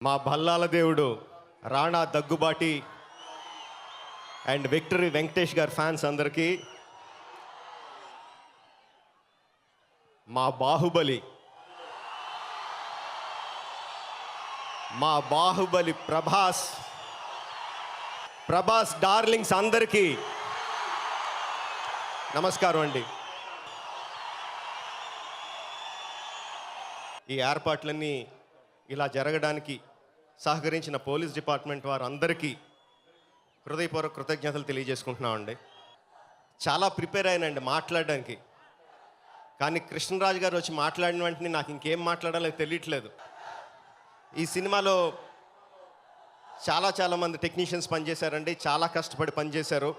మా భల్లాల దేవుడు Rana Daggubati and victory Venkatesh గారి ఫ్యాన్స్ అందరికీ, మా బాహుబలి ప్రభాస్ డార్లింగ్స్ అందరికీ నమస్కారం అండి. ఈ ఏర్పాట్లన్నీ ఇలా జరగడానికి సహకరించిన పోలీస్ డిపార్ట్మెంట్ వారు అందరికీ హృదయపూర్వక కృతజ్ఞతలు తెలియజేసుకుంటున్నామండి. చాలా ప్రిపేర్ అయినండి మాట్లాడడానికి, కానీ కృష్ణరాజు గారు వచ్చి మాట్లాడిన వెంటనే నాకు ఇంకేం మాట్లాడాలో తెలియట్లేదు. ఈ సినిమాలో చాలా మంది టెక్నీషియన్స్ పనిచేశారండి, చాలా కష్టపడి పనిచేశారు.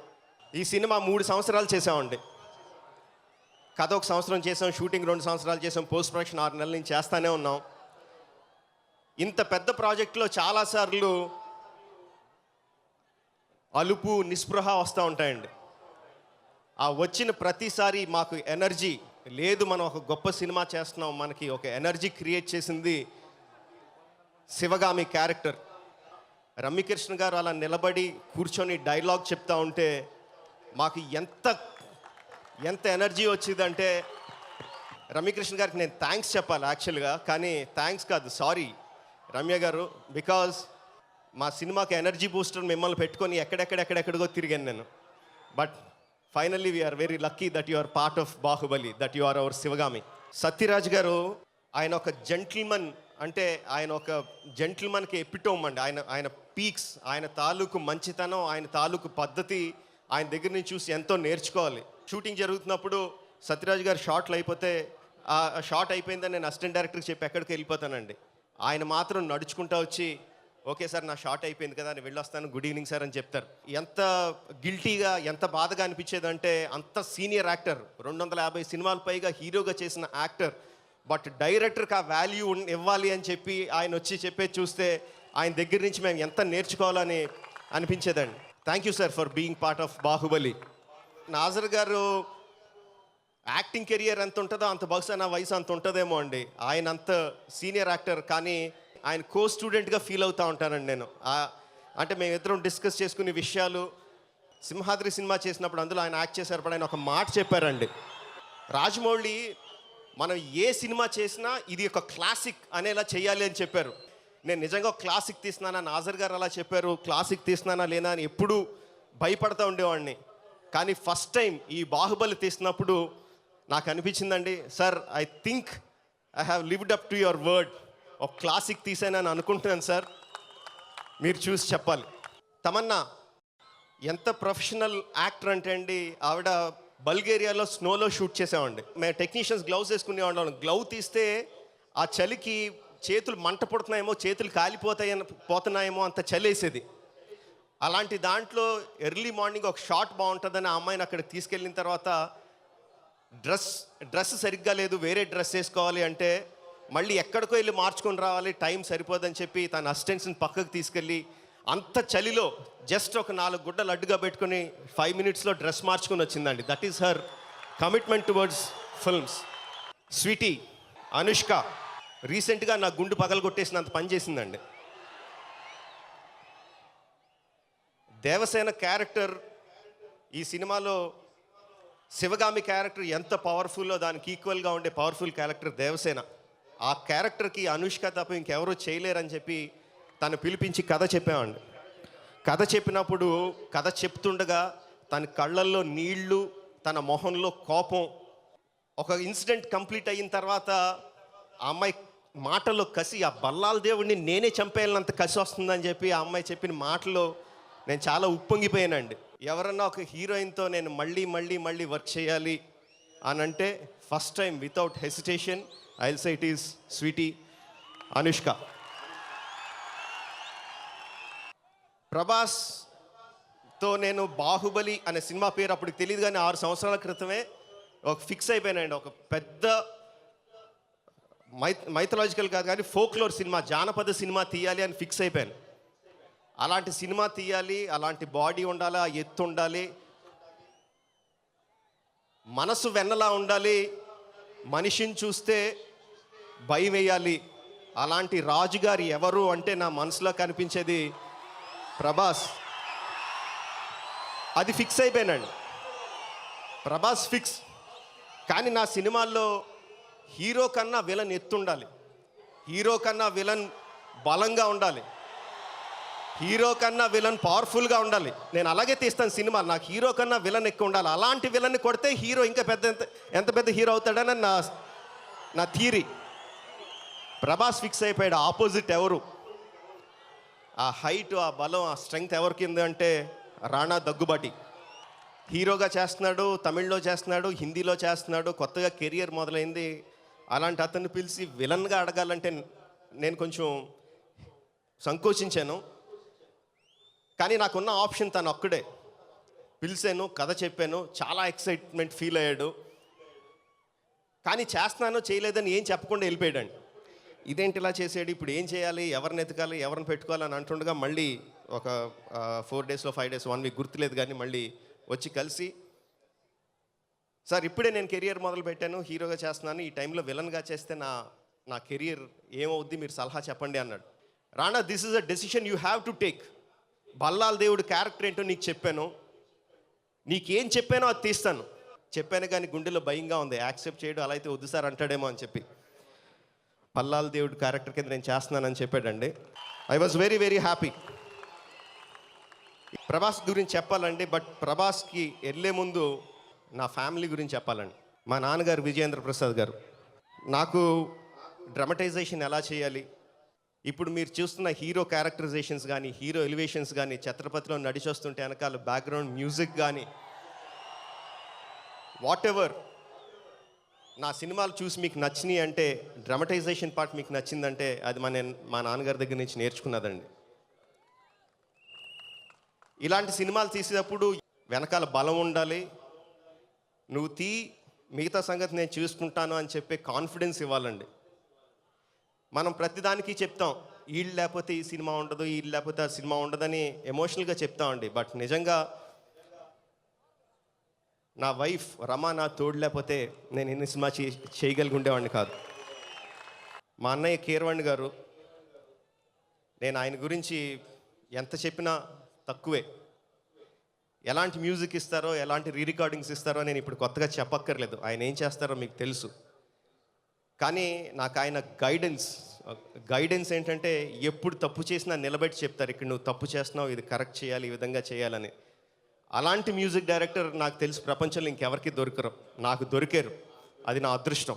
ఈ సినిమా 3 సంవత్సరాలు చేసామండి. కథ 1 సంవత్సరం చేసాం, షూటింగ్ 2 సంవత్సరాలు చేసాం, పోస్ట్ ప్రొడక్షన్ 6 నెలల నుంచి చేస్తూనే ఉన్నాం. ఇంత పెద్ద ప్రాజెక్టులో చాలాసార్లు అలుపు నిస్పృహ వస్తూ ఉంటాయండి. ఆ వచ్చిన ప్రతిసారి మాకు ఎనర్జీ లేదు, మనం ఒక గొప్ప సినిమా చేస్తున్నాం, మనకి ఒక ఎనర్జీ క్రియేట్ చేసింది శివగామి క్యారెక్టర్. రమ్యకృష్ణ గారు అలా నిలబడి కూర్చొని డైలాగ్ చెప్తా ఉంటే మాకు ఎంత ఎనర్జీ వచ్చిందంటే, రమ్యకృష్ణ గారికి నేను థ్యాంక్స్ చెప్పాలి యాక్చువల్గా, కానీ థ్యాంక్స్ కాదు, సారీ రమ్య గారు, బికాజ్ మా సినిమాకి ఎనర్జీ బూస్టర్ మిమ్మల్ని పెట్టుకొని ఎక్కడెక్కడికో తిరిగాను నేను. But finally we are very lucky that you are part of Baahubali, that you are our Sivagami. Sathyaraj garu ఆయన ఒక జెంటిల్మన్, అంటే ఆయన ఒక జెంటిల్మన్కి ఎపిటోమ్ అండి. ఆయన పీక్స్, ఆయన తాలూకు మంచితనం, ఆయన తాలూకు పద్ధతి ఆయన దగ్గర నుంచి చూసి ఎంతో నేర్చుకోవాలి. షూటింగ్ జరుగుతున్నప్పుడు సత్యరాజ్ గారు షాట్లు అయిపోతే, ఆ షాట్ అయిపోయిందని నేను అసిస్టెంట్ డైరెక్టర్కి చెప్పి ఎక్కడికి వెళ్ళిపోతానండి. ఆయన మాత్రం నడుచుకుంటూ వచ్చి, ఓకే సార్ నా షాట్ అయిపోయింది కదా అని వెళ్ళొస్తాను, గుడ్ ఈవినింగ్ సార్ అని చెప్తారు. ఎంత గిల్టీగా, ఎంత బాధగా అనిపించేదంటే, అంత సీనియర్ యాక్టర్, 250 సినిమాలు పైగా హీరోగా చేసిన యాక్టర్, బట్ డైరెక్టర్కి ఆ వాల్యూ ఇవ్వాలి అని చెప్పి ఆయన వచ్చి చెప్పేది చూస్తే ఆయన దగ్గర నుంచి మేము ఎంత నేర్చుకోవాలని అనిపించేదండి. Thank you sir for being part of Baahubali. Nassar garu acting career ఎంత ఉంటుందో అంత బహుశా నా వయసు అంత ఉంటుందేమో అండి. ఆయన అంత సీనియర్ యాక్టర్, కానీ ఆయన కో స్టూడెంట్గా ఫీల్ అవుతూ ఉంటానండి నేను. అంటే మేమిద్దరం డిస్కస్ చేసుకునే విషయాలు, సింహాద్రి సినిమా చేసినప్పుడు అందులో ఆయన యాక్ట్ చేసేటప్పుడు ఆయన ఒక మాట చెప్పారండి, రాజమౌళి మనం ఏ సినిమా చేసినా ఇది ఒక క్లాసిక్ అనేలా చేయాలి అని చెప్పారు. నేను నిజంగా క్లాసిక్ తీస్తున్నానా, నాజర్ గారు అలా చెప్పారు, క్లాసిక్ తీస్తున్నానా లేనా అని ఎప్పుడూ భయపడతా ఉండేవాడిని. కానీ ఫస్ట్ టైం ఈ బాహుబలి తీసినప్పుడు నాకు అనిపించిందండి, sir I think I have lived up to your word, ఒక క్లాసిక్ తీసానని అనుకుంటున్నాను సార్, మీరు చూసి చెప్పాలి. తమన్నా ఎంత ప్రొఫెషనల్ యాక్టర్ అంటే అండి, ఆవిడ బల్గేరియాలో స్నోలో షూట్ చేసామండి. మేము టెక్నీషియన్స్ గ్లౌస్ వేసుకునేవాళ్ళం. గ్లౌ తీస్తే ఆ చలికి చేతులు మంట పుడుతున్నాయేమో, చేతులు పోతున్నాయేమో అంత చలి వేసేది. అలాంటి దాంట్లో ఎర్లీ మార్నింగ్ ఒక షాట్ బాగుంటుందని ఆ అమ్మాయిని అక్కడికి తీసుకెళ్ళిన తర్వాత డ్రెస్ సరిగ్గా లేదు, వేరే డ్రెస్ వేసుకోవాలి అంటే మళ్ళీ ఎక్కడికో వెళ్ళి మార్చుకొని రావాలి, టైం సరిపోదని చెప్పి తన అసిస్టెంట్స్ని పక్కకు తీసుకెళ్ళి అంత చలిలో జస్ట్ ఒక 4 గుడ్డలు అడ్డుగా పెట్టుకుని 5 మినిట్స్లో డ్రెస్ మార్చుకొని వచ్చిందండి. That is her commitment towards films. Sweety Anushka రీసెంట్గా నా గుండు పగలగొట్టేసినంత పని చేసిందండి. దేవసేన క్యారెక్టర్ ఈ సినిమాలో శివగామి క్యారెక్టర్ ఎంత పవర్ఫుల్లో దానికి ఈక్వల్గా ఉండే పవర్ఫుల్ క్యారెక్టర్ దేవసేన. ఆ క్యారెక్టర్కి అనుష్క తప్ప ఇంకెవరూ చేయలేరని చెప్పి తను పిలిపించి కథ చెప్పామండి. కథ చెప్పినప్పుడు కథ చెప్తుండగా తన కళ్ళల్లో నీళ్లు, తన మొహంలో కోపం, ఒక ఇన్సిడెంట్ కంప్లీట్ అయిన తర్వాత ఆ అమ్మాయి మాటలో కసి, ఆ బల్లాల దేవుడిని నేనే చంపేయాలన్నంత కసి వస్తుందని చెప్పి ఆ అమ్మాయి చెప్పిన మాటలో నేను చాలా ఉప్పొంగిపోయానండి. ఎవరన్నా ఒక హీరోయిన్తో నేను మళ్ళీ వర్క్ చేయాలి అని అంటే first time without hesitation I will say it is Sweety Anushka. ప్రభాస్తో నేను బాహుబలి అనే సినిమా పేరు అప్పుడు తెలియదు, కానీ 6 సంవత్సరాల క్రితమే ఒక ఫిక్స్ అయిపోయానండి. ఒక పెద్ద మైథలాజికల్ కాదు కానీ ఫోక్లోర్ సినిమా, జానపద సినిమా తీయాలి అని ఫిక్స్ అయిపోయాను. అలాంటి సినిమా తీయాలి, అలాంటి బాడీ ఉండాలి, ఆ ఎత్తు ఉండాలి, మనసు వెన్నలా ఉండాలి, మనిషిని చూస్తే భయం వేయాలి, అలాంటి రాజుగారు ఎవరు అంటే నా మనసులో కనిపించేది ప్రభాస్. అది ఫిక్స్ అయిపోయానండి, ప్రభాస్ ఫిక్స్. కానీ నా సినిమాల్లో హీరో కన్నా విలన్ ఎత్తుండాలి, హీరో కన్నా విలన్ బలంగా ఉండాలి, హీరో కన్నా విలన్ పవర్ఫుల్గా ఉండాలి. నేను అలాగే తీస్తాను సినిమా, నాకు హీరో కన్నా విలన్ ఎక్కువ ఉండాలి. అలాంటి విలన్ని కొడితే హీరో ఇంకా ఎంత పెద్ద హీరో అవుతాడని నా థియరీ. ప్రభాస్ ఫిక్స్ అయిపోయాడు. ఆపోజిట్ ఎవరు, ఆ హైట్, ఆ బలం, ఆ స్ట్రెంగ్త్ ఎవరికి ఉంది అంటే రాణా దగ్గుబాటి. హీరోగా చేస్తున్నాడు, తమిళ్లో చేస్తున్నాడు, హిందీలో చేస్తున్నాడు, కొత్తగా కెరియర్ మొదలైంది. అలాంటి అతన్ని పిలిచి విలన్గా అడగాలంటే నేను కొంచెం సంకోచించాను. కానీ నాకున్న ఆప్షన్ తను ఒక్కడే. పిలిచాను, కథ చెప్పాను, చాలా ఎక్సైట్మెంట్ ఫీల్ అయ్యాడు. కానీ చేస్తున్నానో చేయలేదని ఏం చెప్పకుండా వెళ్ళిపోయాడండి. ఇదేంటి ఇలా చేసాడు, ఇప్పుడు ఏం చేయాలి, ఎవరిని ఎతకాలి, ఎవరిని పెట్టుకోవాలి అని అంటుండగా మళ్ళీ ఒక 4 డేస్లో 5 డేస్ 1 వీక్ గుర్తులేదు, కానీ మళ్ళీ వచ్చి కలిసి, సార్ ఇప్పుడే నేను కెరియర్ మొదలు పెట్టాను, హీరోగా చేస్తున్నాను, ఈ టైంలో విలన్గా చేస్తే నా కెరియర్ ఏమవుద్ది, మీరు సలహా చెప్పండి అన్నాడు. Rana, this is a decision you have to take. Ballala దేవుడు క్యారెక్టర్ ఏంటో నీకు చెప్పాను, నీకేం చెప్పానో అది తీస్తాను చెప్పాను. కానీ గుండెలో భయంగా ఉంది, యాక్సెప్ట్ చేయడం, అలా అయితే వద్దు సార్ అంటాడేమో అని చెప్పి. బల్లాల దేవుడు క్యారెక్టర్ కింద నేను చేస్తున్నానని చెప్పాడండి. I was very very happy. Prabhas గురించి చెప్పాలండి, బట్ ప్రభాస్కి వెళ్ళే ముందు నా ఫ్యామిలీ గురించి చెప్పాలండి. మా నాన్నగారు విజయేంద్ర ప్రసాద్ గారు నాకు డ్రమటైజేషన్ ఎలా చేయాలి, ఇప్పుడు మీరు చూస్తున్న హీరో క్యారెక్టరైజేషన్స్ కానీ, హీరో ఎలివేషన్స్ కానీ, ఛత్రపతిలో నడిచొస్తుంటే వెనకాల బ్యాక్గ్రౌండ్ మ్యూజిక్ కానీ, వాట్ ఎవర్ నా సినిమాలు చూసి మీకు నచ్చినాయి అంటే, డ్రమటైజేషన్ పార్ట్ మీకు నచ్చిందంటే అది మా నాన్నగారి దగ్గర నుంచి నేర్చుకున్నదండి. ఇలాంటి సినిమాలు తీసేటప్పుడు వెనకాల బలం ఉండాలి, నువ్వు మిగతా సంగతి నేను చూసుకుంటాను అని చెప్పే కాన్ఫిడెన్స్ ఇవ్వాలండి. మనం ప్రతిదానికి చెప్తాం, వీళ్ళు లేకపోతే ఈ సినిమా ఉండదు, వీళ్ళు లేకపోతే ఆ సినిమా ఉండదని ఎమోషనల్గా చెప్తామండి. బట్ నిజంగా నా వైఫ్ రమా నా తోడు లేకపోతే నేను ఎన్ని సినిమా చేయగలిగి ఉండేవాడిని కాదు. మా అన్నయ్య కీరవాణి గారు, నేను ఆయన గురించి ఎంత చెప్పినా తక్కువే. ఎలాంటి మ్యూజిక్ ఇస్తారో, ఎలాంటి రికార్డింగ్స్ ఇస్తారో నేను ఇప్పుడు కొత్తగా చెప్పక్కర్లేదు, ఆయన ఏం చేస్తారో మీకు తెలుసు. కానీ నాకు ఆయన గైడెన్స్ ఏంటంటే ఎప్పుడు తప్పు చేసినా నిలబెట్టి చెప్తారు, ఇక్కడ నువ్వు తప్పు చేస్తున్నావు, ఇది కరెక్ట్ చేయాలి, ఈ విధంగా చేయాలని. అలాంటి మ్యూజిక్ డైరెక్టర్ నాకు తెలిసి ప్రపంచంలో ఇంకెవరికి దొరకరు, నాకు దొరికారు, అది నా అదృష్టం.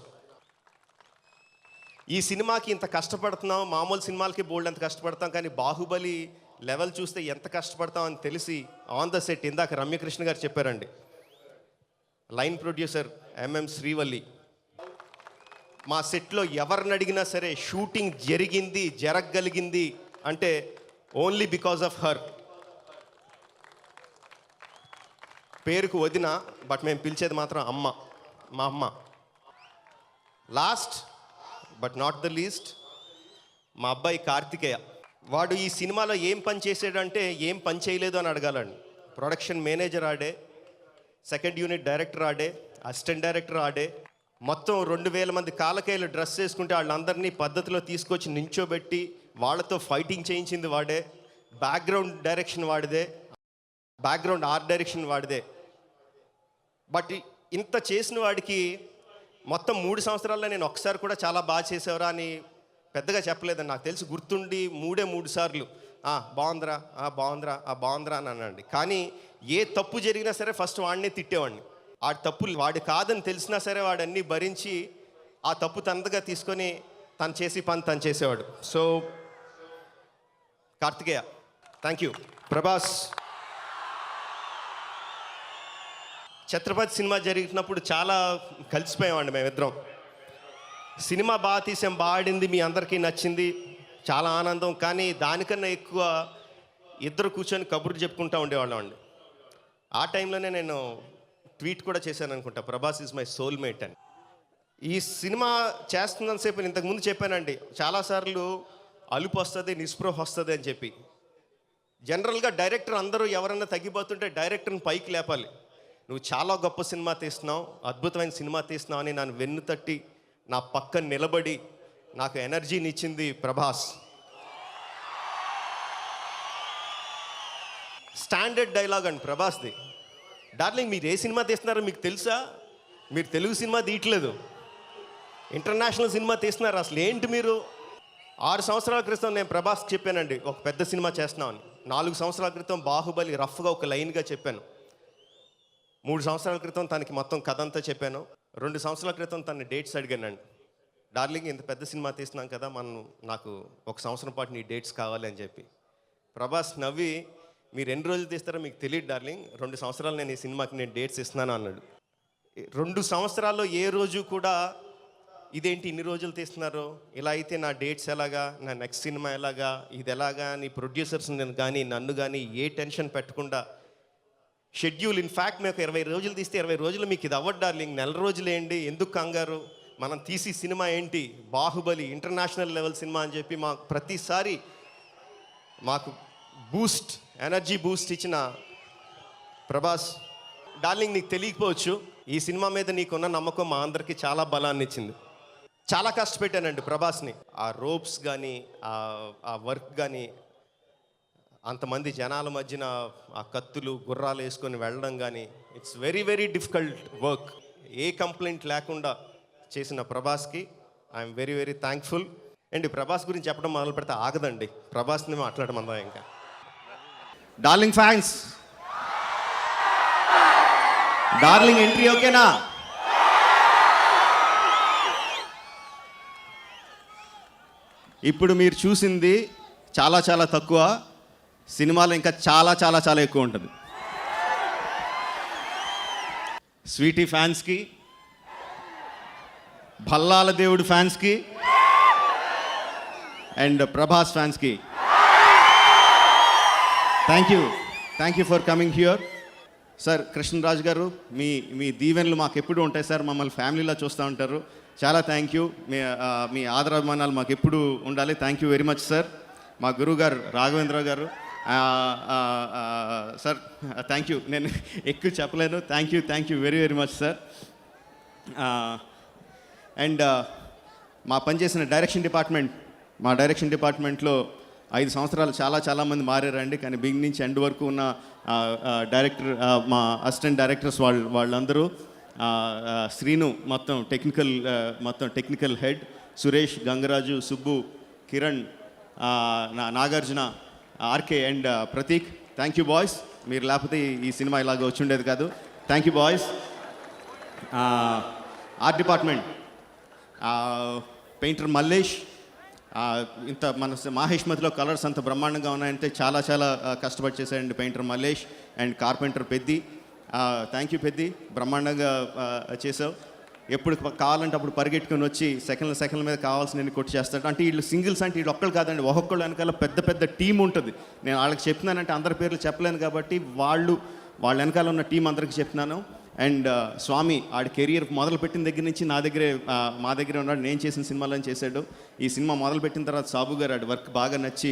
ఈ సినిమాకి ఇంత కష్టపడుతున్నాం, మామూలు సినిమాలకి బోల్డ్ అంత కష్టపడతాం, కానీ బాహుబలి లెవెల్ చూస్తే ఎంత కష్టపడతాం అని తెలిసి ఆన్ ద సెట్ ఇందాక రమ్యకృష్ణ గారు చెప్పారండి, లైన్ ప్రొడ్యూసర్ ఎంఎం శ్రీవల్లి, మా సెట్లో ఎవరిని అడిగినా సరే షూటింగ్ జరగగలిగింది అంటే ఓన్లీ బికాజ్ ఆఫ్ హర్. పేరుకు వదిన, బట్ మేము పిలిచేది మాత్రం అమ్మ, మా అమ్మ. Last but not the least మా అబ్బాయి కార్తికేయ. వాడు ఈ సినిమాలో ఏం పని చేసాడంటే ఏం పని చేయలేదు అని అడగాలండి. ప్రొడక్షన్ మేనేజర్ ఆడే, సెకండ్ యూనిట్ డైరెక్టర్ ఆడే, అసిస్టెంట్ డైరెక్టర్ ఆడే, మొత్తం 2000 మంది కాలకేయులు డ్రెస్ వేసుకుంటే వాళ్ళందరినీ పద్ధతిలో తీసుకొచ్చి నించోబెట్టి వాళ్ళతో ఫైటింగ్ చేయించింది వాడే, బ్యాక్గ్రౌండ్ డైరెక్షన్ వాడిదే, బ్యాక్గ్రౌండ్ ఆర్ట్ డైరెక్షన్ వాడిదే. బట్ ఇంత చేసిన వాడికి మొత్తం 3 సంవత్సరాల్లో నేను ఒకసారి కూడా చాలా బాగా చేసేవరా అని పెద్దగా చెప్పలేదని నాకు తెలిసి, గుర్తుండి 3 సార్లు బాగుందిరా, బాగుందిరా అని అనండి. కానీ ఏ తప్పు జరిగినా సరే ఫస్ట్ వాడినే తిట్టేవాడిని. ఆ తప్పులు వాడి కాదని తెలిసినా సరే వాడన్నీ భరించి ఆ తప్పు తనదిగా తీసుకొని తను చేసి పని తను చేసేవాడు. So Karthikeya, thank you. Prabhas, Chatrapathi సినిమా జరిగినప్పుడు చాలా కలిసిపోయామండి మేమిద్దరం. సినిమా బాగా తీసాం, బాగా ఆడింది, మీ అందరికీ నచ్చింది, చాలా ఆనందం. కానీ దానికన్నా ఎక్కువ ఇద్దరు కూర్చొని కబుర్లు చెప్పుకుంటూ ఉండేవాళ్ళం అండి. ఆ టైంలోనే నేను ట్వీట్ కూడా చేశాను అనుకుంటా, ప్రభాస్ ఈజ్ మై సోల్మేట్ అని. ఈ సినిమా చేస్తున్నంతసేపు ఇంతకుముందు చెప్పానండి, చాలాసార్లు అలుపు వస్తుంది, నిస్పృహ వస్తుంది అని చెప్పి. జనరల్గా డైరెక్టర్ అందరూ ఎవరైనా తగ్గిపోతుంటే డైరెక్టర్ని పైకి లేపాలి. నువ్వు చాలా గొప్ప సినిమా తీస్తున్నావు, అద్భుతమైన సినిమా తీస్తున్నావు అని నన్ను వెన్ను తట్టి నా పక్కన నిలబడి నాకు ఎనర్జీని ఇచ్చింది ప్రభాస్. స్టాండర్డ్ డైలాగ్ అండి ప్రభాస్ది. డార్లింగ్ మీరు ఏ సినిమా తీస్తున్నారో మీకు తెలుసా? మీరు తెలుగు సినిమా తీయట్లేదు, ఇంటర్నేషనల్ సినిమా తీస్తున్నారు. అసలు ఏంటి మీరు? 6 సంవత్సరాల క్రితం నేను ప్రభాస్కి చెప్పానండి ఒక పెద్ద సినిమా చేస్తున్నామని. 4 సంవత్సరాల క్రితం బాహుబలి రఫ్గా ఒక లైన్గా చెప్పాను. 3 సంవత్సరాల క్రితం తనకి మొత్తం కథ అంతా చెప్పాను. 2 సంవత్సరాల క్రితం తన డేట్స్ అడిగానండి. డార్లింగ్ ఇంత పెద్ద సినిమా తీస్తున్నాం కదా, నాకు 1 సంవత్సరం పాటు నీ డేట్స్ కావాలి అని చెప్పి. ప్రభాస్ నవ్వి, మీరు ఎన్ని రోజులు తీస్తారో మీకు తెలియదు డార్లింగ్, 2 సంవత్సరాలు నేను ఈ సినిమాకి నేను డేట్స్ ఇస్తున్నాను అన్నాడు. 2 సంవత్సరాల్లో ఏ రోజు కూడా ఇదేంటి ఇన్ని రోజులు తీస్తున్నారు, ఇలా అయితే నా డేట్స్ ఎలాగా, నా నెక్స్ట్ సినిమా ఎలాగా, ఇది ఎలాగా అని ప్రొడ్యూసర్స్ కానీ నన్ను కానీ ఏ టెన్షన్ పెట్టకుండా షెడ్యూల్. ఇన్ఫ్యాక్ట్ మేము 20 రోజులు తీస్తే 20 రోజులు మీకు ఇది అవ్వదు డార్లింగ్, నెల రోజులు ఏంటి, ఎందుకు కంగారు, మనం తీసి సినిమా ఏంటి బాహుబలి ఇంటర్నేషనల్ లెవెల్ సినిమా అని చెప్పి మాకు ప్రతిసారి మాకు ఎనర్జీ బూస్ట్ ఇచ్చిన ప్రభాస్. డార్లింగ్ నీకు తెలియకపోవచ్చు, ఈ సినిమా మీద నీకున్న నమ్మకం మా అందరికీ చాలా బలాన్ని ఇచ్చింది. చాలా కష్టపెట్టానండి ప్రభాస్ని. ఆ రోప్స్ కానీ ఆ వర్క్ కానీ, అంతమంది జనాల మధ్యన ఆ కత్తులు గుర్రాలు వేసుకొని వెళ్ళడం కానీ, it's very very difficult work. ఏ కంప్లైంట్ లేకుండా చేసిన ప్రభాస్కి I'm very very thankful. And Prabhas గురించి చెప్పడం మొదలు పెడితే ఆగదండి, ప్రభాస్ని మాట్లాడమందా ఇంకా. డార్లింగ్ ఫ్యాన్స్, డార్లింగ్ ఎంట్రీ ఓకేనా? ఇప్పుడు మీరు చూసింది చాలా చాలా తక్కువ, సినిమాలో ఇంకా చాలా చాలా చాలా ఎక్కువ ఉంటుంది. స్వీటీ ఫ్యాన్స్కి, భల్లాల దేవుడు ఫ్యాన్స్కి అండ్ ప్రభాస్ ఫ్యాన్స్కి thank you for coming here. Sir Krishnaraj గారు, మీ దీవెనలు మాకు ఎప్పుడు ఉంటాయి సార్, మమ్మల్ని ఫ్యామిలీలో చూస్తూ ఉంటారు. చాలా థ్యాంక్ యూ, మీ ఆదరాభిమానాలు మాకు ఎప్పుడు ఉండాలి. Thank you very much sir. మా గురువు గారు రాఘవేంద్ర గారు సార్, థ్యాంక్ యూ, నేను ఎక్కువ చెప్పలేను. Thank you very very much sir. And మా పనిచేసిన డైరెక్షన్ డిపార్ట్మెంట్లో 5 సంవత్సరాలు చాలామంది మారారండి. కానీ బిగినింగ్ నుంచి ఎండ్ వరకు ఉన్న డైరెక్టర్, మా అసిస్టెంట్ డైరెక్టర్స్ వాళ్ళందరూ, శ్రీను మొత్తం technical head, Suresh, Gangaraju, Subbu, Kiran, Nagarjuna, RK and Prateek. Thank you boys, మీరు లేకపోతే ఈ సినిమా ఇలాగ వచ్చి ఉండేది కాదు. Thank you boys. Art department painter Mallesh, ఇంత మన మాహేష్మతిలో కలర్స్ అంత బ్రహ్మాండంగా ఉన్నాయంటే చాలా కష్టపడి చేశాడండి painter Mallesh. And carpenter Peddi, thank you Peddi, బ్రహ్మాండంగా చేసావు. ఎప్పుడు కావాలంటే అప్పుడు పరిగెట్టుకుని వచ్చి సెకండ్ల మీద కావాల్సిన కొట్టి చేస్తాడు. అంటే వీళ్ళు సింగిల్స్ అంటే వీళ్ళు ఒక్కళ్ళు కాదండి, ఒక్కొక్కళ్ళు వెనకాల పెద్ద టీం ఉంటుంది. నేను వాళ్ళకి చెప్తున్నానంటే అందరి పేర్లు చెప్పలేను కాబట్టి వాళ్ళ వెనకాల ఉన్న టీం అందరికీ చెప్తున్నాను. అండ్ స్వామి ఆడి కెరియర్ మొదలుపెట్టిన దగ్గర నుంచి మా దగ్గర ఉన్నాడు, నేను చేసిన సినిమాలను చేశాడు. ఈ సినిమా మొదలుపెట్టిన తర్వాత సాబు గారు ఆడి వర్క్ బాగా నచ్చి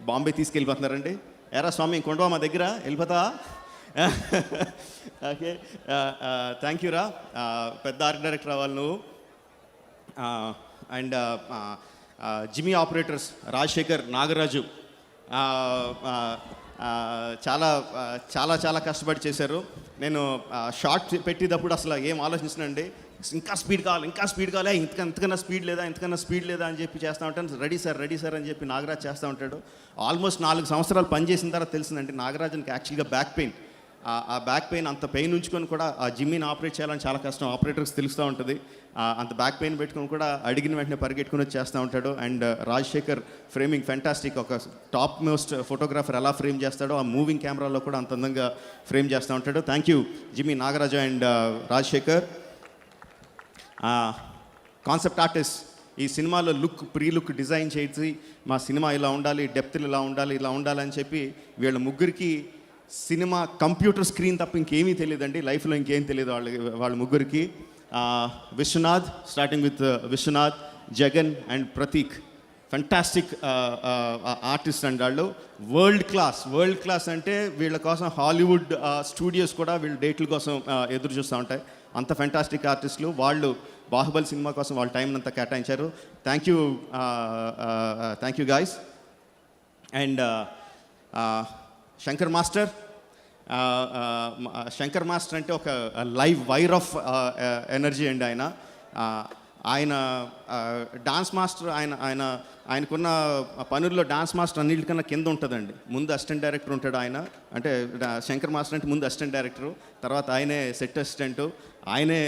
బాంబే తీసుకెళ్ళిపోతున్నారండి. ఎరా స్వామి ఇంకొండవా మా దగ్గర, వెళ్ళిపోతా? ఓకే, థ్యాంక్ యూ రా, పెద్ద ఆర్ట్ డైరెక్టర్ అవ్వాలి నువ్వు. And Jimmy operators Rajasekhar, Nagaraju చాలా కష్టపడి చేశారు. నేను షార్ట్ పెట్టేటప్పుడు అసలు ఏం ఆలోచించనండి, ఇంకా స్పీడ్ కావాలి, ఇంతకన్నా స్పీడ్ లేదా అని చెప్పి చేస్తూ ఉంటాను. రెడీ సార్ అని చెప్పి నాగరాజ్ చేస్తూ ఉంటాడు. ఆల్మోస్ట్ 4 సంవత్సరాలు పనిచేసిన తర్వాత తెలిసిందండి నాగరాజన్కి యాక్చువల్గా బ్యాక్ పెయిన్. ఆ బ్యాక్ పెయిన్ అంత పెయిన్ ఉంచుకొని కూడా ఆ జిమ్మిని ఆపరేట్ చేయాలని చాలా కష్టం, ఆపరేటర్స్ తెలుస్తూ ఉంటుంది. అంత బ్యాక్ పెయిన్ పెట్టుకొని కూడా అడిగిన వెంటనే పరిగెట్టుకుని వచ్చి చేస్తూ ఉంటాడు. అండ్ రాజశేఖర్ ఫ్రేమింగ్ ఫెంటాస్టిక్, ఒక టాప్ మోస్ట్ ఫోటోగ్రాఫర్ ఎలా ఫ్రేమ్ చేస్తాడో ఆ మూవింగ్ కెమెరాలో కూడా అంత అందంగా ఫ్రేమ్ చేస్తూ ఉంటాడు. Thank you Jimmy, Nagaraju and Rajasekhar. Concept artist ఈ సినిమాలో ప్రీ లుక్ డిజైన్ చేసి మా సినిమా ఇలా ఉండాలి, డెప్త్లు ఇలా ఉండాలి అని చెప్పి వీళ్ళ ముగ్గురికి సినిమా కంప్యూటర్ స్క్రీన్ తప్ప ఇంకేమీ తెలియదండి, లైఫ్లో ఇంకేం తెలియదు వాళ్ళ ముగ్గురికి. Viswanath, starting with Viswanath, Jagan and Prateek, fantastic artist అండి వాళ్ళు. వరల్డ్ క్లాస్ అంటే వీళ్ళ కోసం హాలీవుడ్ స్టూడియోస్ కూడా వీళ్ళ డేట్ల కోసం ఎదురు చూస్తూ ఉంటాయి. అంత ఫెంటాస్టిక్ ఆర్టిస్టులు వాళ్ళు బాహుబలి సినిమా కోసం వాళ్ళ టైం అంతా కేటాయించారు. Thank you guys. And Shankar master అంటే ఒక లైవ్ వైర్ ఆఫ్ ఎనర్జీ అండి. ఆయన డాన్స్ మాస్టర్. ఆయనకున్న పనుల్లో డాన్స్ మాస్టర్ అన్నిటికన్నా కింద ఉంటుందండి. ముందు అసిస్టెంట్ డైరెక్టర్ ఉంటాడు ఆయన, అంటే శంకర్ మాస్టర్ అంటే ముందు అసిస్టెంట్ డైరెక్టరు, తర్వాత ఆయనే సెట్ అసిస్టెంటు, ఆయనే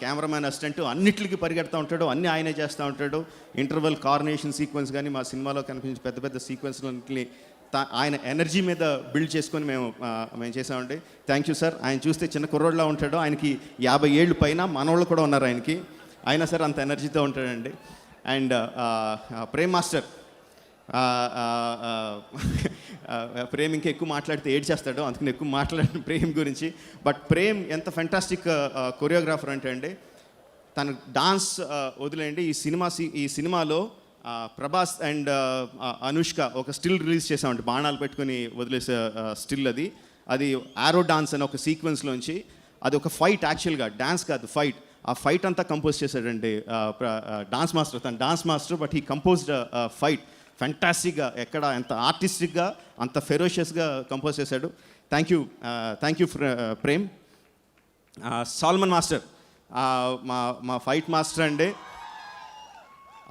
కెమెరామ్యాన్ అసిస్టెంట్, అన్నిటికీ పరిగెడుతూ ఉంటాడు, అన్నీ ఆయనే చేస్తూ ఉంటాడు. ఇంటర్వెల్ కార్నేషన్ సీక్వెన్స్ కానీ మా సినిమాలో కనిపించే పెద్ద పెద్ద సీక్వెన్స్లన్నింటినీ ఆయన ఎనర్జీ మీద బిల్డ్ చేసుకొని మేము చేసామండి. Thank you sir. ఆయన చూస్తే చిన్న కుర్రోడ్లా ఉంటాడు, ఆయనకి 50 ఏళ్ళు పైన మనోళ్ళు కూడా ఉన్నారు ఆయనకి, అయినా సరే అంత ఎనర్జీతో ఉంటాడండి. అండ్ ప్రేమ్ మాస్టర్, ప్రేమ్ ఇంకా ఎక్కువ మాట్లాడితే ఏడ్చేస్తాడు, అందుకని ఎక్కువ మాట్లాడిన ప్రేమ్ గురించి. బట్ ప్రేమ్ ఎంత ఫెంటాస్టిక్ కొరియోగ్రాఫర్ అంటే అండి, తను డాన్స్ వదిలేయండి, ఈ సినిమాలో ప్రభాస్ అండ్ అనుష్క ఒక స్టిల్ రిలీజ్ చేసామండి, బాణాలు పెట్టుకొని వదిలేసే స్టిల్. అది ఆరో డాన్స్ అనే ఒక సీక్వెన్స్లోంచి, అది ఒక ఫైట్, యాక్చువల్గా డాన్స్ కాదు ఫైట్. ఆ ఫైట్ అంతా కంపోజ్ చేశాడండి డాన్స్ మాస్టర్. తను dance master, but he composed fight ఫెంటాస్టిక్గా, ఎక్కడ ఎంత ఆర్టిస్టిక్గా అంత ఫెరోషియస్గా కంపోజ్ చేశాడు. Thank you Prem. Solomon master మా ఫైట్ మాస్టర్ అండి.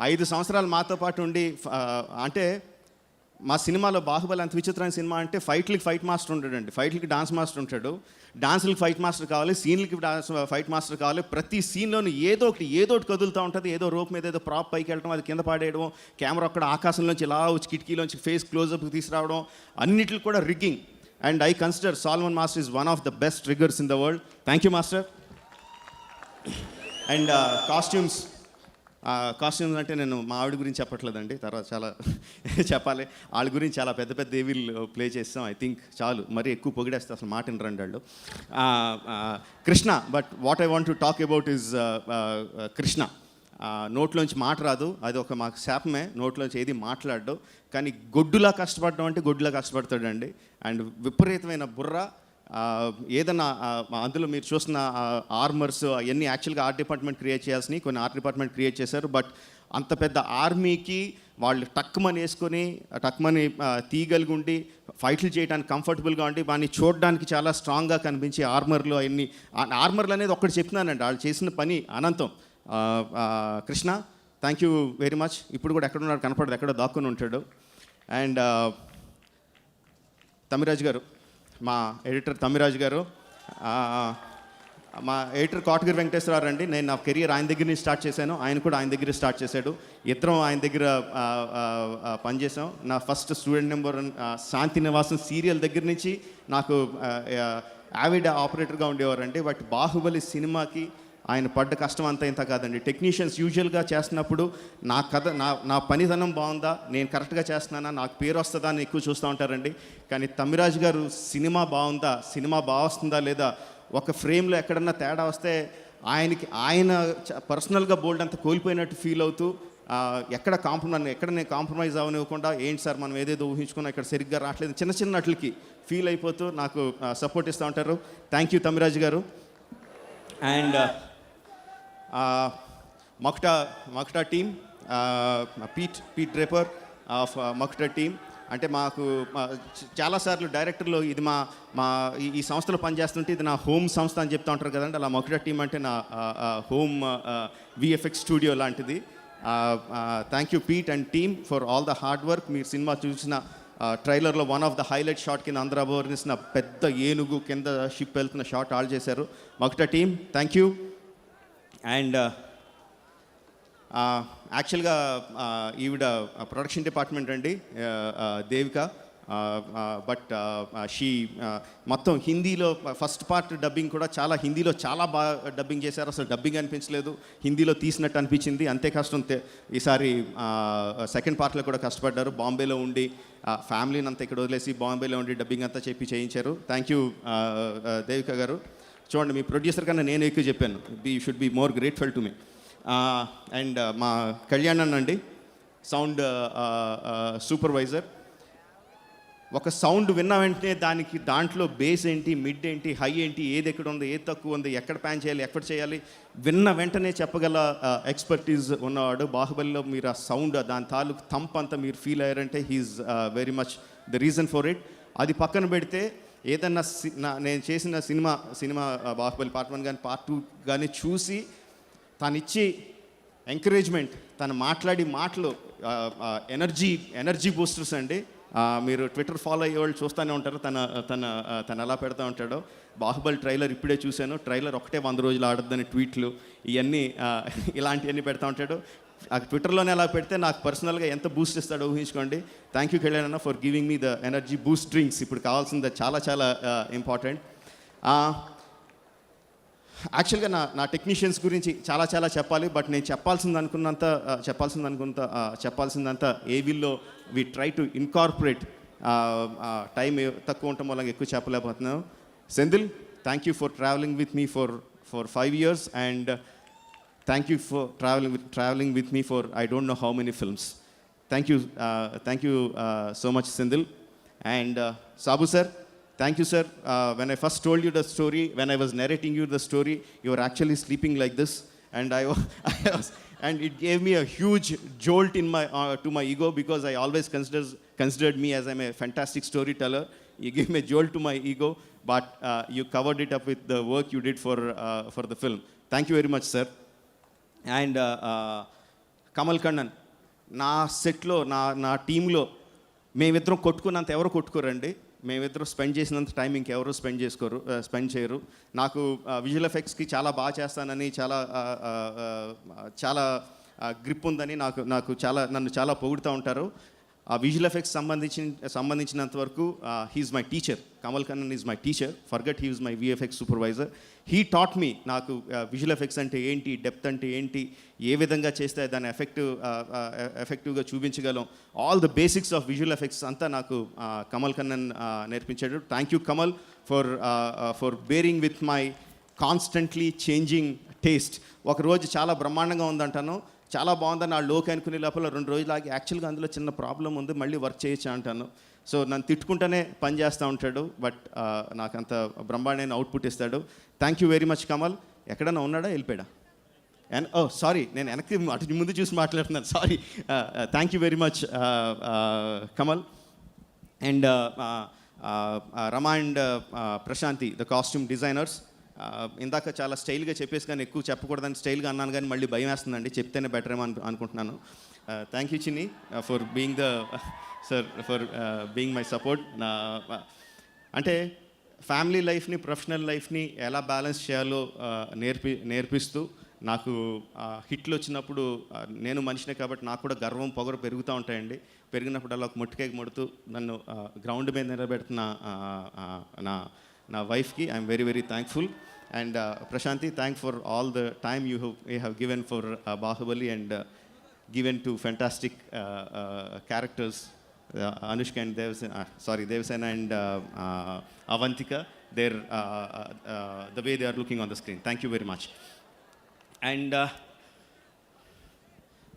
5 సంవత్సరాలు మాతో పాటు ఉండి, అంటే మా సినిమాలో బాహుబలి అంత విచిత్రమైన సినిమా అంటే ఫైట్లకి ఫైట్ మాస్టర్ ఉంటాడండి, ఫైట్లకి డాన్స్ మాస్టర్ ఉంటాడు, డాన్సులకి ఫైట్ మాస్టర్ కావాలి, సీన్లకి ఫైట్ మాస్టర్ కావాలి. ప్రతి సీన్లోనూ ఏదో ఒకటి కదులుతూ ఉంటుంది, ఏదో రోప్ మీద ఏదో ప్రాప్ పైకి వెళ్ళడం, అది కింద పాడేయడం, కెమెరా అక్కడ ఆకాశంలోంచి ఇలా వచ్చి కిటికీలోంచి ఫేస్ క్లోజప్ తీసుకురావడం, అన్నిటికి కూడా rigging. And I consider Solomon master is one of the best riggers in the world. Thank you master. And costumes అంటే నేను మా ఆవిడ గురించి చెప్పట్లేదండి, తర్వాత చాలా చెప్పాలి. వాళ్ళ గురించి చాలా పెద్ద పెద్ద ఏవిల్ ప్లే చేస్తాం. ఐ థింక్ చాలు, మరీ ఎక్కువ పొగిడేస్తే అసలు మాట వినరండి వాళ్ళు. Krishna, but what I want to talk about is Krishna. నోట్లోంచి మాట రాదు, అది ఒక మాకు శాపమే, నోట్లోంచి ఏది మాట్లాడడు, కానీ గొడ్డులా కష్టపడడం అంటే గొడ్డులా కష్టపడతాడండి. అండ్ విపరీతమైన బుర్ర. ఏదన్నా అందులో మీరు చూసిన ఆర్మర్స్ అవన్నీ యాక్చువల్గా ఆర్ట్ డిపార్ట్మెంట్ క్రియేట్ చేయాల్సినవి, కొన్ని ఆర్ట్ డిపార్ట్మెంట్ క్రియేట్ చేశారు. బట్ అంత పెద్ద ఆర్మీకి వాళ్ళు టక్మని తీయగలిగి ఉండి ఫైట్లు చేయడానికి కంఫర్టబుల్గా ఉండి వాడిని చూడడానికి చాలా స్ట్రాంగ్గా కనిపించి ఆర్మర్లు అవన్నీ, ఆర్మర్లు అనేది ఒక్కటి చెప్తున్నానండి, వాళ్ళు చేసిన పని అనంతం. Krishna, thank you very much. ఇప్పుడు కూడా ఎక్కడున్నాడు కనపడదు, ఎక్కడో దాక్కుని ఉంటాడు. అండ్ తమిరాజ్ గారు, మా ఎడిటర్ తమ్మిరాజు గారు, మా ఎడిటర్ కోటగిరి వెంకటేశ్వరరావు అండి. నేను నా కెరియర్ ఆయన దగ్గర నుంచి స్టార్ట్ చేశాను, ఆయన కూడా ఆయన దగ్గర స్టార్ట్ చేశాడు. ఇద్దరం ఆయన దగ్గర పనిచేసాం. నా ఫస్ట్ స్టూడెంట్ నెంబర్ శాంతి నివాసం సీరియల్ దగ్గర నుంచి నాకు యావిడ్ ఆపరేటర్గా ఉండేవారండి. బట్ బాహుబలి సినిమాకి ఆయన పడ్డ కష్టం అంతా ఇంత కాదండి. టెక్నీషియన్స్ యూజువల్గా చేస్తున్నప్పుడు నా పనితనం బాగుందా, నేను కరెక్ట్గా చేస్తున్నానా, నాకు పేరు వస్తుందా అని ఎక్కువ చూస్తూ ఉంటారండి. కానీ తమ్మిరాజు గారు సినిమా బాగుందా, సినిమా బాగొస్తుందా లేదా, ఒక ఫ్రేమ్లో ఎక్కడన్నా తేడా వస్తే ఆయన పర్సనల్గా బోల్డ్ అంతా కోల్పోయినట్టు ఫీల్ అవుతూ, ఎక్కడ నేను కాంప్రమైజ్ అవనివ్వకుండా, ఏంటి సార్ మనం ఏదేదో ఊహించుకున్నా ఇక్కడ సరిగ్గా రావట్లేదు, చిన్న అట్లకి ఫీల్ అయిపోతూ నాకు సపోర్ట్ ఇస్తూ ఉంటారు. Thank you Thammiraju garu. And Makuta team, Pete Draper of Makuta team. అంటే మాకు చాలాసార్లు డైరెక్టర్లు ఇది ఈ సంస్థలో పనిచేస్తుంటే ఇది నా హోమ్ సంస్థ అని చెప్తూ ఉంటారు కదండి, అలా మకుటా టీమ్ అంటే నా హోమ్ విఎఫ్ఎక్స్ స్టూడియో లాంటిది. Thank you Pete and team for all the hard work. మీరు సినిమా చూసిన ట్రైలర్లో one of the highlight shot కింద అందరూ అభివర్ణిస్తున్న పెద్ద ఏనుగు కింద షిప్ వెళ్తున్న షాట్ ఆల్ చేశారు. మకుటా టీమ్, థ్యాంక్ యూ. అండ్ యాక్చువల్గా ఈవిడ ప్రొడక్షన్ డిపార్ట్మెంట్ అండి, దేవిక. బట్ షీ మొత్తం హిందీలో ఫస్ట్ పార్ట్ డబ్బింగ్ కూడా హిందీలో చాలా బాగా డబ్బింగ్ చేశారు. అసలు డబ్బింగ్ అనిపించలేదు, హిందీలో తీసినట్టు అనిపించింది. అంతే కష్టం ఈసారి సెకండ్ పార్ట్లో కూడా కష్టపడ్డారు. బాంబేలో ఉండి ఫ్యామిలీని అంతా ఇక్కడ వదిలేసి బాంబేలో ఉండి డబ్బింగ్ అంతా చేయించారు. థ్యాంక్ యూ దేవిక గారు. చూడండి, మీ ప్రొడ్యూసర్ కన్నా నేను ఎక్కువ చెప్పాను, you should be more grateful to me. And మా కళ్యాణ్ అన్న అండి, సౌండ్ సూపర్వైజర్. ఒక సౌండ్ విన్న వెంటనే దాంట్లో బేస్ ఏంటి, మిడ్ ఏంటి, హై ఏంటి, ఏది ఎక్కడ ఉంది, ఏది తక్కువ ఉంది, ఎక్కడ ప్యాన్ చేయాలి, ఎక్కడ చేయాలి, విన్న వెంటనే చెప్పగల ఎక్స్పర్టీస్ ఉన్నవాడు. బాహుబలిలో మీరు ఆ సౌండ్, దాని తాలూకు థంప్ అంతా మీరు ఫీల్ అయ్యారంటే he is very much the reason for it. అది పక్కన పెడితే ఏదన్నా నేను చేసిన సినిమా బాహుబలి పార్ట్ 1 కానీ పార్ట్ 2 కానీ చూసి తనిచ్చి ఎంకరేజ్మెంట్, తను మాట్లాడి మాటలు ఎనర్జీ బూస్టర్స్ అండి. మీరు ట్విట్టర్ ఫాలో అయ్యే వాళ్ళు చూస్తూనే ఉంటారు తను ఎలా పెడతా ఉంటాడో. బాహుబలి ట్రైలర్ ఇప్పుడే చూశాను, ట్రైలర్ ఒకటే 100 రోజులు ఆడద్దని ట్వీట్లు ఇవన్నీ ఇలాంటివన్నీ పెడతా ఉంటాడు. ఆ ట్విట్టర్లోనే అలా పెడితే నాకు పర్సనల్గా ఎంత బూస్ట్ ఇస్తాడో ఊహించుకోండి. థ్యాంక్ యూ కళ్యాణ్ అన్న for giving me the energy Boost drinks. ఇప్పుడు కావాల్సింది చాలా చాలా ఇంపార్టెంట్. యాక్చువల్గా నా టెక్నీషియన్స్ గురించి చాలా చాలా చెప్పాలి, బట్ నేను చెప్పాల్సిందంతా ఏవిల్లో we try to incorporate. Time తక్కువ ఉండటం వల్ల ఎక్కువ చెప్పలేకపోతున్నాను. Senthil, thank you for travelling with me for 5 years and thank you for travelling with me for I don't know how many films. Thank you so much, Sendil. And Sabu sir, thank you sir. When I first told you the story, when I was narrating you the story, you were actually sleeping like this, and I was, and it gave me a huge jolt in to my ego, because I always considered me as I'm a fantastic storyteller. You gave me a jolt to my ego, but you covered it up with the work you did for the film. Thank you very much, sir. And Kamal Kannan, నా సెట్లో నా టీంలో మేమిద్దరం కొట్టుకున్నంత ఎవరు కొట్టుకోరండి. మేమిద్దరం spend చేసినంత time ఇంకెవరు spend చేయరు. నాకు విజువల్ ఎఫెక్ట్స్కి చాలా బాగా చేస్తానని, చాలా గ్రిప్ ఉందని నన్ను చాలా పొగుడుతూ ఉంటారు. ఆ విజువల్ ఎఫెక్ట్స్ సంబంధించినంత వరకు he is my teacher. Kamal Kannan is my teacher. Forget he is my VFX supervisor. He taught me, నాకు విజువల్ ఎఫెక్ట్స్ అంటే ఏంటి, డెప్త్ అంటే ఏంటి, ఏ విధంగా చేస్తే దాన్ని ఎఫెక్టివ్గా చూపించగలం, all the basics of visual effects అంతా నాకు కమల్ కన్నన్ నేర్పించాడు. Thank you Kamal for bearing with my constantly changing taste. ఒకరోజు చాలా బ్రహ్మాండంగా ఉందంటాను, చాలా బాగుందని నా లోకి అనుకునే లోపల 2 రోజులు ఆగి యాక్చువల్గా అందులో చిన్న ప్రాబ్లం ఉంది, మళ్ళీ వర్క్ చేయొచ్చు అంటాను. సో నన్ను తిట్టుకుంటూనే పని చేస్తూ ఉంటాడు, బట్ నాకు అంత బ్రహ్మాండమైన అవుట్పుట్ ఇస్తాడు. Thank you very much Kamal. ఎక్కడన్నా ఉన్నాడా, వెళ్ళిపోయాడా? అండ్ సారీ, నేను వెనక్కి అటు ముందు చూసి మాట్లాడుతున్నాను, sorry. Thank you very much Kamal. And Rama and Prashanti, the costume designers. ఇందాక చాలా స్టైల్గా చెప్పేసి కానీ ఎక్కువ చెప్పకూడదని స్టైల్గా అన్నాను, కానీ మళ్ళీ భయం వేస్తుందండి, చెప్తేనే బెటర్ ఏమో అనుకుంటున్నాను. థ్యాంక్ యూ చిన్ని ఫర్ బీయింగ్ మై సపోర్ట్. అంటే ఫ్యామిలీ లైఫ్ని, ప్రొఫెషనల్ లైఫ్ని ఎలా బ్యాలెన్స్ చేయాలో నేర్పిస్తూ, నాకు హిట్లు వచ్చినప్పుడు నేను మనిషినే కాబట్టి నాకు కూడా గర్వం పొగరు పెరుగుతూ ఉంటాయండి. పెరిగినప్పుడు అలా ఒక మొట్టికేకి మొడుతూ నన్ను గ్రౌండ్ మీద నిలబెడుతున్న నా వైఫ్కి I'm very very thankful. And Prashanti, thank for all the time you have given for Baahubali and given to fantastic characters, Anushka and Devsena and Avantika. They're the way they are looking on the screen. Thank you very much. And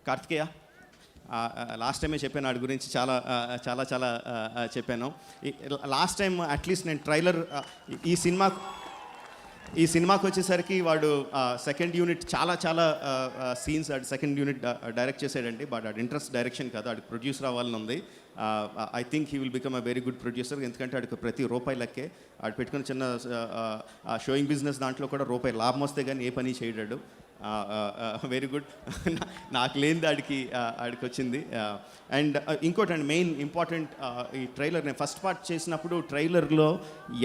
Kartikeya, last టైమే చెప్పాను వాడి గురించి, చాలా చెప్పాను. Last time at least నేను trailer ఈ సినిమాకి వచ్చేసరికి వాడు సెకండ్ యూనిట్ చాలా సీన్స్ సెకండ్ యూనిట్ డైరెక్ట్ చేసాడండి. బట్ ఆడు ఇంట్రెస్ట్ డైరెక్షన్ కాదు, ఆడికి ప్రొడ్యూసర్ అవ్వాలని ఉంది. I think he will become a very good producer. ఎందుకంటే ఆడికి ప్రతి రూపాయి లెక్కే. ఆడు పెట్టుకున్న చిన్న షోయింగ్ బిజినెస్ దాంట్లో కూడా రూపాయి లాభం వస్తే కానీ ఏ పని చేయడాడు. Very good. నాకు లేనిది ఆడికి వచ్చింది. అండ్ ఇంకోటి అండి, మెయిన్ ఇంపార్టెంట్, ఈ ట్రైలర్ నేను ఫస్ట్ పార్ట్ చేసినప్పుడు ట్రైలర్లో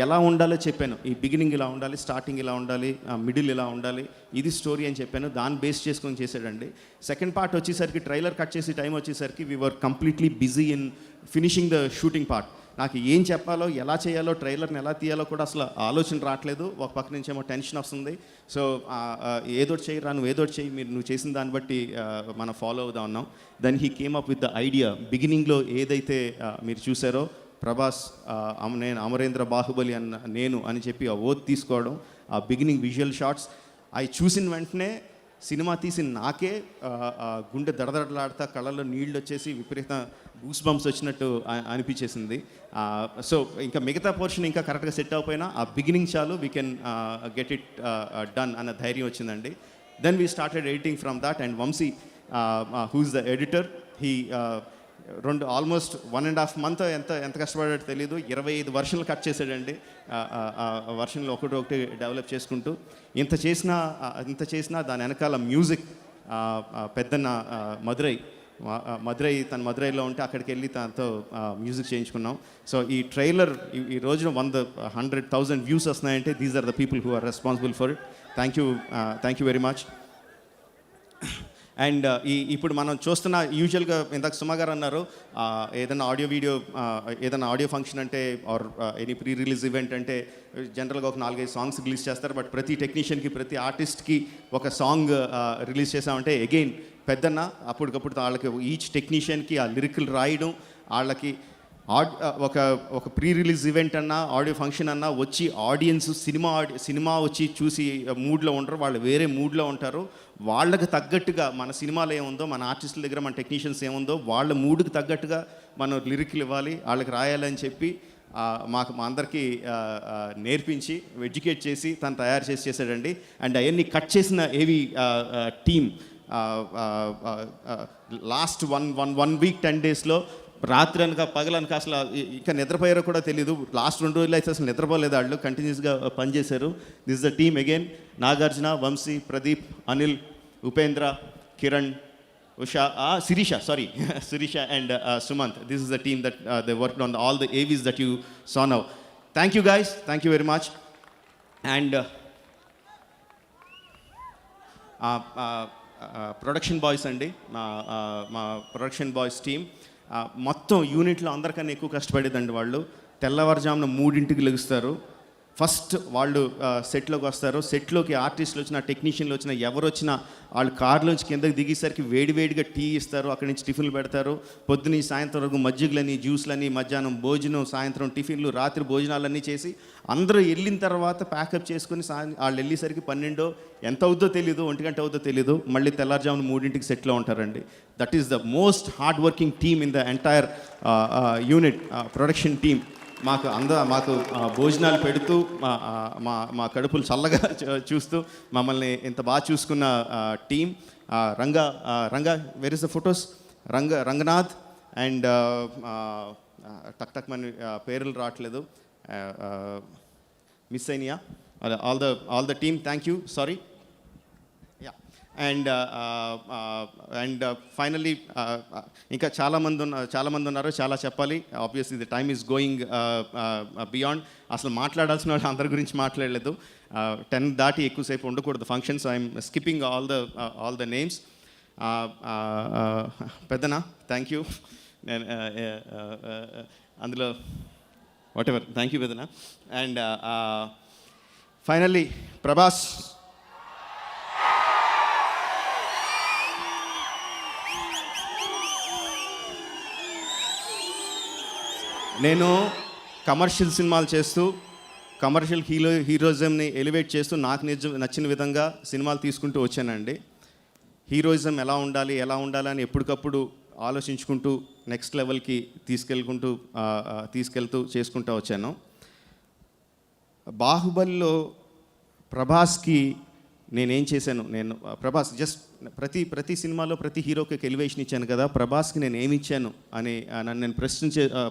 ఎలా ఉండాలో చెప్పాను. ఈ బిగినింగ్ ఇలా ఉండాలి, స్టార్టింగ్ ఇలా ఉండాలి, మిడిల్ ఇలా ఉండాలి, ఇది స్టోరీ అని చెప్పాను. దాన్ని బేస్ చేసుకొని చేశాడండి. సెకండ్ పార్ట్ వచ్చేసరికి, ట్రైలర్ కట్ చేసే టైం వచ్చేసరికి we were completely busy in finishing the shooting part. నాకు ఏం చెప్పాలో, ఎలా చేయాలో, ట్రైలర్ని ఎలా తీయాలో కూడా అసలు ఆలోచన రావట్లేదు. ఒక పక్క నుంచి ఏమో టెన్షన్ వస్తుంది. సో ఏదోటి చేయరా, నువ్వు ఏదోటి చేయి, నువ్వు చేసిన దాన్ని బట్టి మనం ఫాలో అవుదా ఉన్నాం. Then he came up with the idea. బిగినింగ్లో ఏదైతే మీరు చూసారో, ప్రభాస్ నేను అమరేంద్ర బాహుబలి నేను అని చెప్పి ఆ ఓత్ తీసుకోవడం, ఆ బిగినింగ్ విజువల్ షాట్స్ అవి చూసిన వెంటనే సినిమా తీసి నాకే గుండె దడదడలాడుతా, కళ్ళల్లో నీళ్ళు వచ్చేసి విపరీత గూస్ బంప్స్ వచ్చినట్టు అనిపించేసింది. సో ఇంకా మిగతా పోర్షన్ ఇంకా కరెక్ట్గా సెట్ అవ్వకపోయినా ఆ బిగినింగ్ చాలు, we can get it done అన్న ధైర్యం వచ్చిందండి. Then we started editing from that. And Vamshi who's the editor, he almost 1.5 month ఎంత కష్టపడాడో తెలీదు. 25 వర్షన్లు కట్ చేశాడండి. వర్షన్లు ఒకటి డెవలప్ చేసుకుంటూ ఇంత చేసినా దాని వెనకాల మ్యూజిక్ పెద్దన్న మదురైలో ఉంటే అక్కడికి వెళ్ళి తనతో మ్యూజిక్ చేయించుకున్నాం. సో ఈ ట్రైలర్ ఈ రోజున 100,000 వ్యూస్ వస్తున్నాయంటే these are the people who are responsible for it. Thank you very much. And ఇప్పుడు మనం చూస్తున్న యూజువల్గా ఇందాక సుమ గారు అన్నారు, ఏదైనా ఆడియో ఫంక్షన్ అంటే or any pre release event అంటే జనరల్గా ఒక 4-5 సాంగ్స్ రిలీజ్ చేస్తారు. బట్ ప్రతి టెక్నీషియన్కి, ప్రతి ఆర్టిస్ట్కి ఒక సాంగ్ రిలీజ్ చేసామంటే అగైన్ పెద్దన్న అప్పటికప్పుడు వాళ్ళకి ఈచ్ టెక్నీషియన్కి ఆ లిరికల్ రాయడం, వాళ్ళకి ఒక ప్రీ రిలీజ్ ఈవెంట్ అన్నా ఆడియో ఫంక్షన్ అన్నా వచ్చి ఆడియన్స్ సినిమా వచ్చి చూసి మూడ్లో ఉంటారు, వాళ్ళు వేరే మూడ్లో ఉంటారు. వాళ్ళకి తగ్గట్టుగా మన సినిమాలో ఏముందో, మన ఆర్టిస్టుల దగ్గర మన టెక్నీషియన్స్ ఏముందో వాళ్ళ మూడ్కి తగ్గట్టుగా మనం లిరిక్లు ఇవ్వాలి, వాళ్ళకి రాయాలని చెప్పి మా అందరికీ నేర్పించి ఎడ్యుకేట్ చేసి తను తయారు చేసాడండి. అండ్ అవన్నీ కట్ చేసిన ఏవి టీమ్ లాస్ట్ 1 week 10 daysలో రాత్రి అనక పగలనక అసలు ఇంకా నిద్రపోయారో కూడా తెలీదు. లాస్ట్ 2 రోజులు అయితే అసలు నిద్రపోలేదు, వాళ్ళు కంటిన్యూస్గా పనిచేశారు. This is the team again, Nagarjuna, Vamshi, Pradeep, Anil, Upendra, Kiran, Usha, Sirisha and Sumanth. This is the team that they worked on all the AVs that you saw now. Thank you guys, thank you very much. And production boys అండి, మా production boys team మొత్తం యూనిట్లో అందరికన్నా ఎక్కువ కష్టపడేదండి. వాళ్ళు తెల్లవారుజామున 3 లెగుస్తారు. First వాళ్ళు సెట్లోకి వస్తారు. సెట్లోకి ఆర్టిస్టులు వచ్చినా, టెక్నీషియన్లు వచ్చినా, ఎవరు వచ్చినా వాళ్ళు కార్లోంచి కిందకి దిగేసరికి వేడివేడిగా టీ ఇస్తారు. అక్కడి నుంచి టిఫిన్లు పెడతారు. పొద్దున సాయంత్రం వరకు మజ్జిగలని, జ్యూస్లని, మధ్యాహ్నం భోజనం, సాయంత్రం టిఫిన్లు, రాత్రి భోజనాలన్నీ చేసి అందరూ వెళ్ళిన తర్వాత ప్యాకప్ చేసుకుని వాళ్ళు వెళ్ళేసరికి 12 ఎంత అవుద్దో తెలీదు, 1 గంట అవుద్దో తెలీదు. మళ్ళీ తెల్లారుజామున 3 సెట్లో ఉంటారండి. That is the most hard working team in the entire unit, production team. మాకు భోజనాలు పెడుతూ మా కడుపులు చల్లగా చూస్తూ మమ్మల్ని ఇంత బాగా చూసుకున్న team. Ranga where is the photos, Ranganath and టక్ మన పేర్లు రావట్లేదు, మిస్ అయినాయా, all the team, thank you, sorry. And finally ఇంకా చాలామంది ఉన్నారు, చాలా చెప్పాలి. Obviously the time is going beyond. అసలు మాట్లాడాల్సిన వాళ్ళు అందరి గురించి మాట్లాడలేదు. 10 దాటి ఎక్కువసేపు ఉండకూడదు function. So I'm skipping all the names. పెద్దనా థ్యాంక్ యూ, నేను అందులో వాట్ ఎవర్, థ్యాంక్ యూ పెద్దనా. అండ్ ఫైనల్లీ ప్రభాస్, నేను కమర్షియల్ సినిమాలు చేస్తూ కమర్షియల్ హీరోయిజంని ఎలివేట్ చేస్తూ నాకు నచ్చిన విధంగా సినిమాలు తీసుకుంటూ వచ్చానండి. హీరోయిజం ఎలా ఉండాలి అని ఎప్పటికప్పుడు ఆలోచించుకుంటూ నెక్స్ట్ లెవెల్కి తీసుకెళ్తూ చేసుకుంటూ వచ్చాను. బాహుబలిలో ప్రభాస్కి నేనేం చేశాను, ప్రభాస్ జస్ట్ ప్రతి సినిమాలో ప్రతి హీరోకి ఒక ఎలివేషన్ ఇచ్చాను కదా, ప్రభాస్కి నేను ఏమి ఇచ్చాను అని నన్ను నేను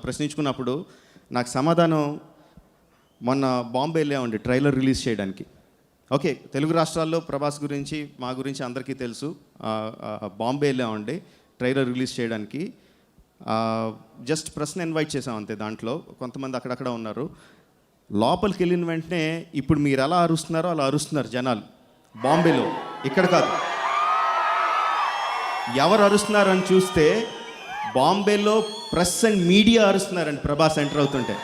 ప్రశ్నించుకున్నప్పుడు నాకు సమాధానం, మొన్న బాంబే వెళ్ళామండి ట్రైలర్ రిలీజ్ చేయడానికి. ఓకే, తెలుగు రాష్ట్రాల్లో ప్రభాస్ గురించి మా గురించి అందరికీ తెలుసు. బాంబే వెళ్ళామండి ట్రైలర్ రిలీజ్ చేయడానికి. జస్ట్ ప్రెస్ని ఇన్వైట్ చేసాం అంతే. దాంట్లో కొంతమంది అక్కడక్కడ ఉన్నారు. లోపలికి వెళ్ళిన వెంటనే ఇప్పుడు మీరు ఎలా అరుస్తున్నారో అలా అరుస్తున్నారు జనాలు బాంబేలో, ఇక్కడ కాదు. ఎవరు అరుస్తున్నారని చూస్తే బాంబేలో ప్రెస్ అండ్ మీడియా అరుస్తున్నారండి ప్రభాస్ ఎంటర్ అవుతుంటే.